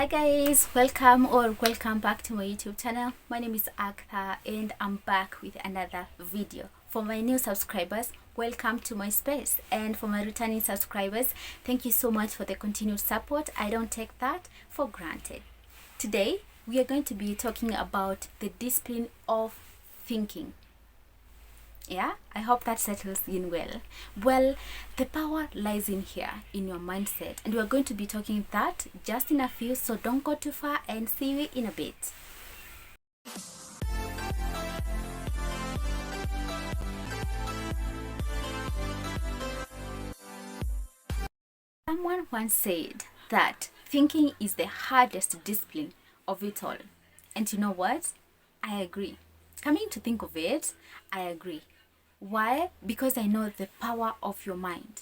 Hi guys, welcome back to my YouTube channel. My name is Agatha and I'm back with another video. For my new subscribers, welcome to my space, and for my returning subscribers, thank you so much for the continued support. I don't take that for granted. Today we are going to be talking about the discipline of thinking. Yeah, I hope that settles in well. Well, the power lies in here, in your mindset, and we're going to be talking that just in a few, so don't go too far, and see you in a bit. Someone once said that thinking is the hardest discipline of it all. And you know what? I agree. Coming to think of it, I agree. Why? Because I know the power of your mind.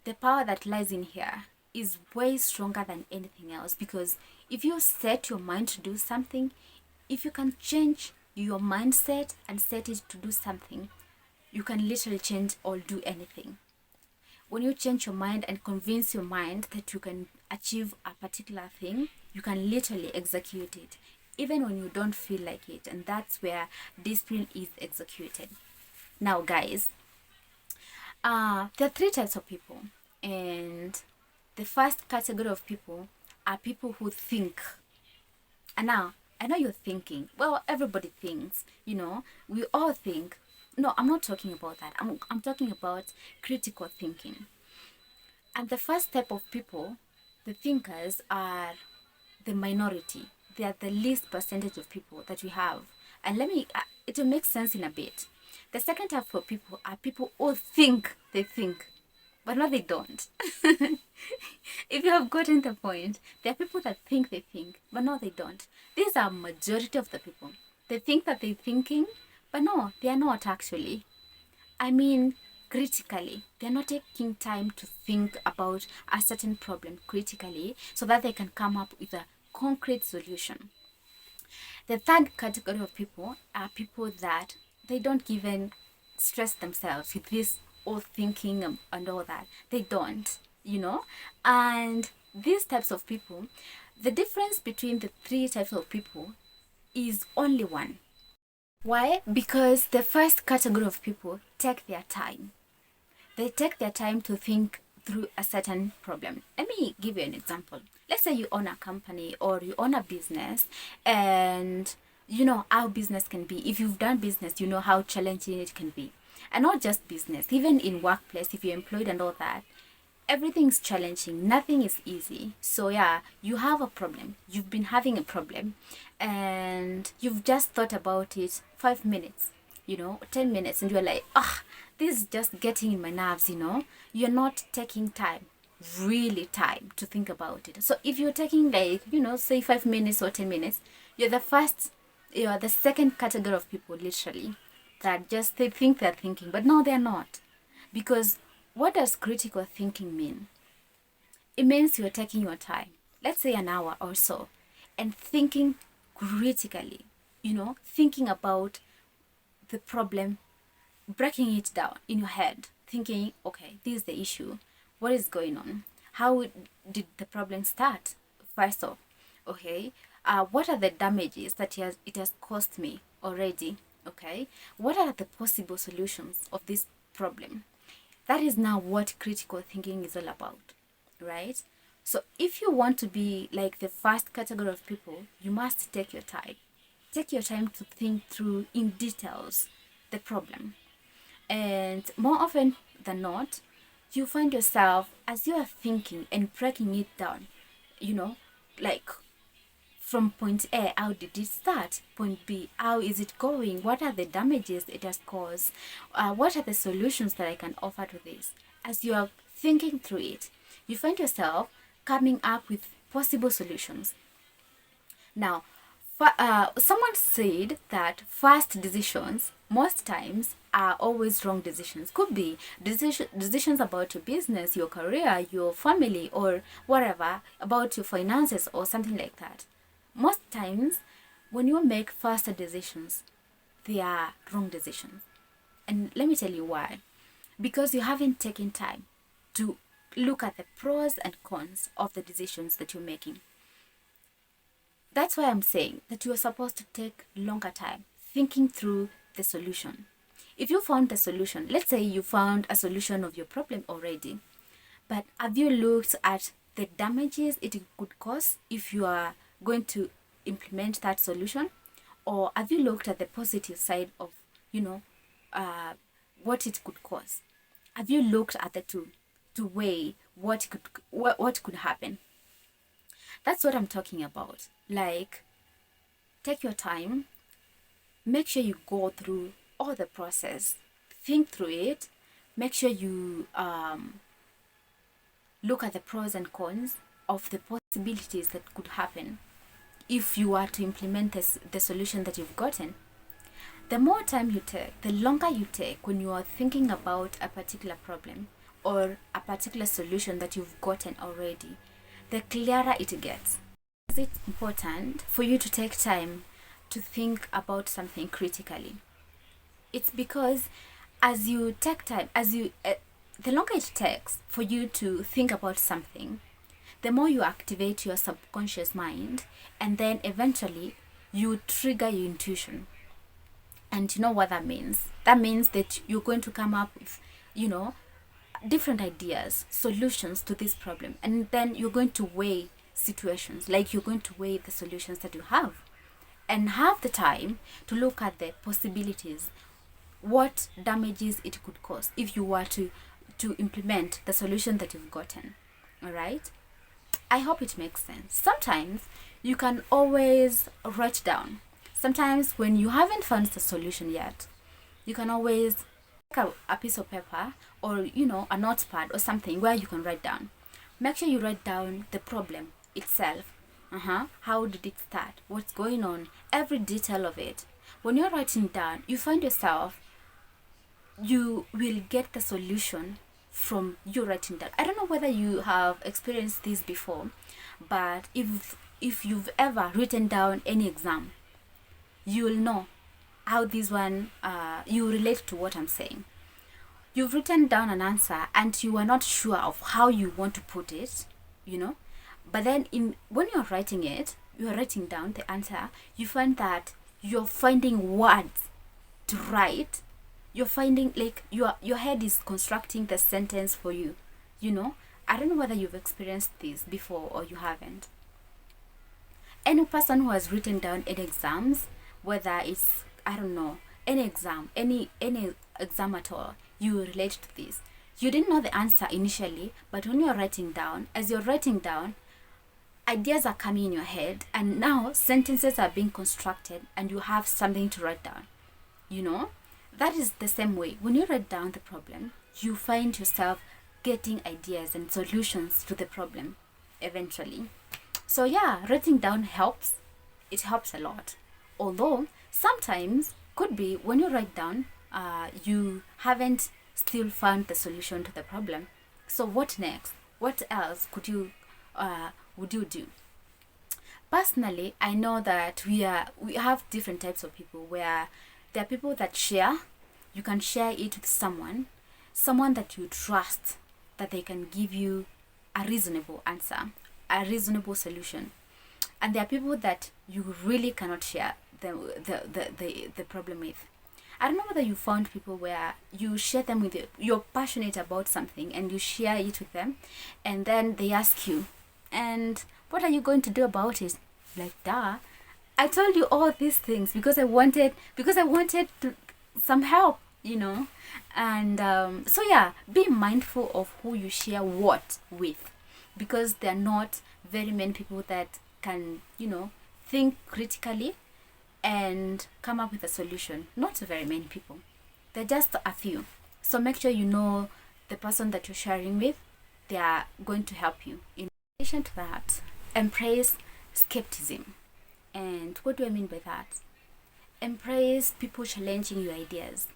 The power that lies in here is way stronger than anything else, because if you set your mind to do something, if you can change your mindset and set it to do something, you can literally change or do anything. When you change your mind and convince your mind that you can achieve a particular thing, you can literally execute it, even when you don't feel like it. And that's where discipline is executed. Now, guys, there are three types of people, and the first category of people are people who think. And now, I know you're thinking, well, everybody thinks, we all think. No, I'm not talking about that. I'm talking about critical thinking. And the first type of people, the thinkers, are the minority. They are the least percentage of people that we have. And it will make sense in a bit. The second type of people are people who think they think, but no, they don't. If you have gotten the point, there are people that think they think, but no, they don't. These are majority of the people. They think that they're thinking, but no, they are not actually. I mean, critically. They're not taking time to think about a certain problem critically so that they can come up with a concrete solution. The third category of people are people that they don't even stress themselves with this all thinking and all that. They don't, And these types of people, the difference between the three types of people is only one. Why? Because the first category of people take their time. They take their time to think through a certain problem. Let me give you an example. Let's say you own a company or you own a business, and you know how business can be. If you've done business, you know how challenging it can be. And not just business, even in workplace, if you're employed and all that, everything's challenging. Nothing is easy. So yeah, you have a problem. You've been having a problem and you've just thought about it 5 minutes, 10 minutes, and you're like, this is just getting in my nerves, You're not taking time, really time, to think about it. So if you're taking like, say 5 minutes or 10 minutes, you're the second category of people, literally, that just they think they're thinking, but no, they're not. Because what does critical thinking mean? It means you're taking your time, let's say an hour or so, and thinking critically, thinking about the problem, breaking it down in your head, thinking, okay, this is the issue. What is going on? How did the problem start? First off, okay, what are the damages that it has caused me already? Okay, what are the possible solutions of this problem? That is now what critical thinking is all about, right? So if you want to be like the first category of people, you must take your time. Take your time to think through in details the problem. And more often than not, you find yourself, as you are thinking and breaking it down, like from point A, how did it start? Point B, how is it going? What are the damages it has caused? What are the solutions that I can offer to this? As you are thinking through it, you find yourself coming up with possible solutions. Now, someone said that fast decisions most times are always wrong decisions. Could be decisions about your business, your career, your family, or whatever, about your finances or something like that. Most times, when you make faster decisions, they are wrong decisions. And let me tell you why. Because you haven't taken time to look at the pros and cons of the decisions that you're making. That's why I'm saying that you are supposed to take longer time thinking through the solution. If you found the solution, let's say you found a solution of your problem already, but have you looked at the damages it could cause if you are going to implement that solution? Or have you looked at the positive side of, you know, uh, what it could cause? Have you looked at the two to weigh what could happen? That's what I'm talking about. Like, take your time, make sure you go through all the process, think through it, make sure you look at the pros and cons of the possibilities that could happen if you are to implement the solution that you've gotten. The more time you take, the longer you take when you are thinking about a particular problem or a particular solution that you've gotten already, the clearer it gets. Is it important for you to take time to think about something critically? It's because as you take time, the longer it takes for you to think about something, the more you activate your subconscious mind, and then eventually you trigger your intuition. And you know what that means? That means that you're going to come up with, different ideas, solutions to this problem. And then you're going to weigh situations, like you're going to weigh the solutions that you have. And have the time to look at the possibilities, what damages it could cause if you were to implement the solution that you've gotten. All right? I hope it makes sense. Sometimes you can always write down. Sometimes when you haven't found the solution yet, you can always take a piece of paper or, a notepad or something where you can write down. Make sure you write down the problem itself. How did it start? What's going on? Every detail of it. When you're writing down, you find yourself, you will get the solution from you writing down. I don't know whether you have experienced this before, but if you've ever written down any exam, you will know how this one you relate to what I'm saying. You've written down an answer and you are not sure of how you want to put it, but then when you're writing it, you're writing down the answer, you find that you're finding words to write. You're finding, like, your head is constructing the sentence for you. I don't know whether you've experienced this before or you haven't. Any person who has written down any exams, whether it's, I don't know, any exam, any exam at all, you relate to this. You didn't know the answer initially, but when you're writing down, as you're writing down, ideas are coming in your head, and now sentences are being constructed and you have something to write down. That is the same way. When you write down the problem, you find yourself getting ideas and solutions to the problem eventually. So yeah, writing down helps. It helps a lot. Although sometimes could be when you write down, you haven't still found the solution to the problem. So what next? What else would you do? Personally, I know that we have different types of people, where there are people that share. You can share it with someone that you trust, that they can give you a reasonable answer, a reasonable solution. And there are people that you really cannot share the problem with. I don't know whether you found people where you share them with you're passionate about something and you share it with them, and then they ask you, and what are you going to do about it? Like, duh, I told you all these things because I wanted some help, And so yeah, be mindful of who you share what with, because there are not very many people that can, think critically and come up with a solution. Not very many people. They're just a few. So make sure you know the person that you're sharing with, they are going to help you. In addition to that, embrace skepticism. And what do I mean by that? Embrace people challenging your ideas.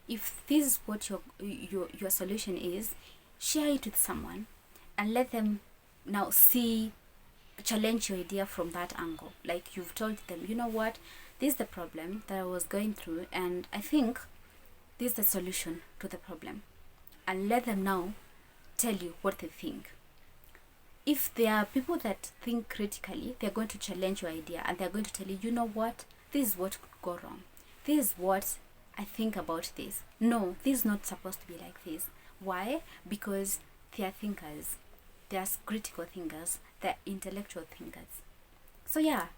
If this is what your solution is, share it with someone and let them now challenge your idea from that angle. Like, you've told them, you know what, this is the problem that I was going through, and I think this is the solution to the problem. And let them now tell you what they think. if there are people that think critically, they're going to challenge your idea and they're going to tell you, you know what, this is what could go wrong. This is what I think about this. No, this is not supposed to be like this. Why? Because they are thinkers. They are critical thinkers. They're intellectual thinkers. So yeah,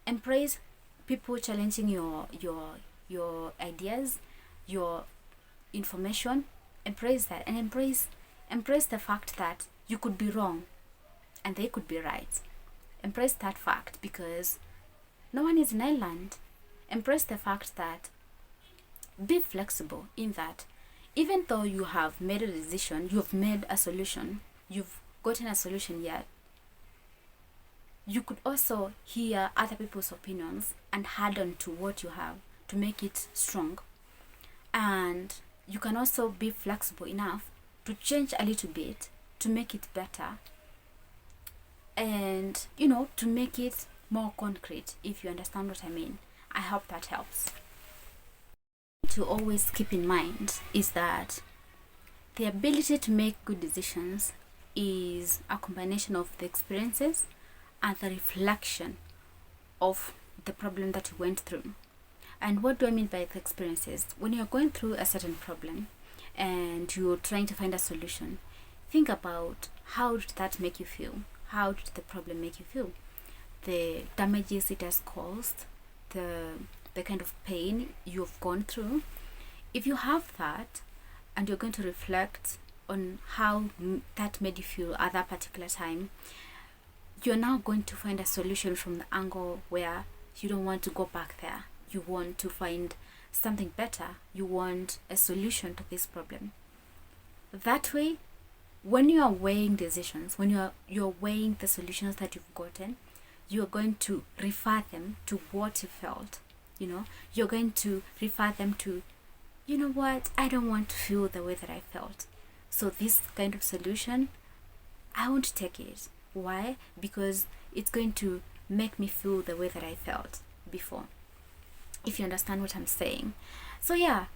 embrace people challenging your ideas, your information. Embrace that, and embrace the fact that you could be wrong and they could be right. Embrace that fact, because no one is an island. Embrace the fact that, be flexible in that even though you have made a decision, you've made a solution, you've gotten a solution yet, you could also hear other people's opinions and add on to what you have to make it strong. And you can also be flexible enough to change a little bit to make it better, and to make it more concrete, if you understand what I mean. I hope that helps. To always keep in mind is that the ability to make good decisions is a combination of the experiences and the reflection of the problem that you went through. And what do I mean by the experiences? When you're going through a certain problem and you're trying to find a solution, think about, how did that make you feel? How did the problem make you feel? The damages it has caused, the kind of pain you've gone through. If you have that and you're going to reflect on how that made you feel at that particular time, you're now going to find a solution from the angle where you don't want to go back there. You want to find something better. You want a solution to this problem. That way, when you are weighing decisions, when you're weighing the solutions that you've gotten, you're going to refer them to what you felt. You're going to refer them to, you know what, I don't want to feel the way that I felt. So this kind of solution, I won't take it. Why? Because it's going to make me feel the way that I felt before, if you understand what I'm saying. So yeah,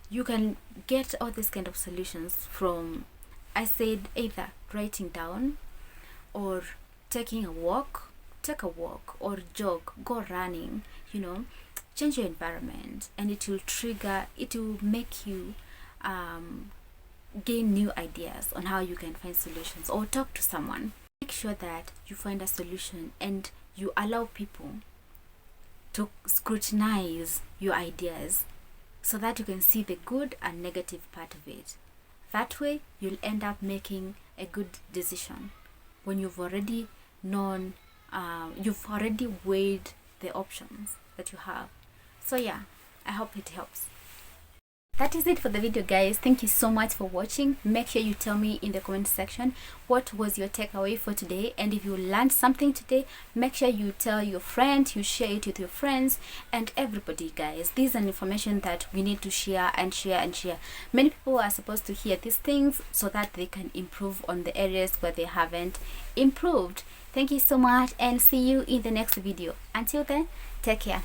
you can get all these kind of solutions from, I said, either writing down or taking a walk. Take a walk or jog, go running, change your environment, and it will make you gain new ideas on how you can find solutions, or talk to someone. Make sure that you find a solution and you allow people to scrutinize your ideas so that you can see the good and negative part of it. That way you'll end up making a good decision when you've already known, you've already weighed the options that you have. So yeah, I hope it helps. That is it for the video, guys. Thank you so much for watching. Make sure you tell me in the comment section what was your takeaway for today, and if you learned something today, make sure you tell your friends, you share it with your friends and everybody, guys. This is an information that we need to share and share and share. Many people are supposed to hear these things so that they can improve on the areas where they haven't improved. Thank you so much, and see you in the next video. Until then, take care.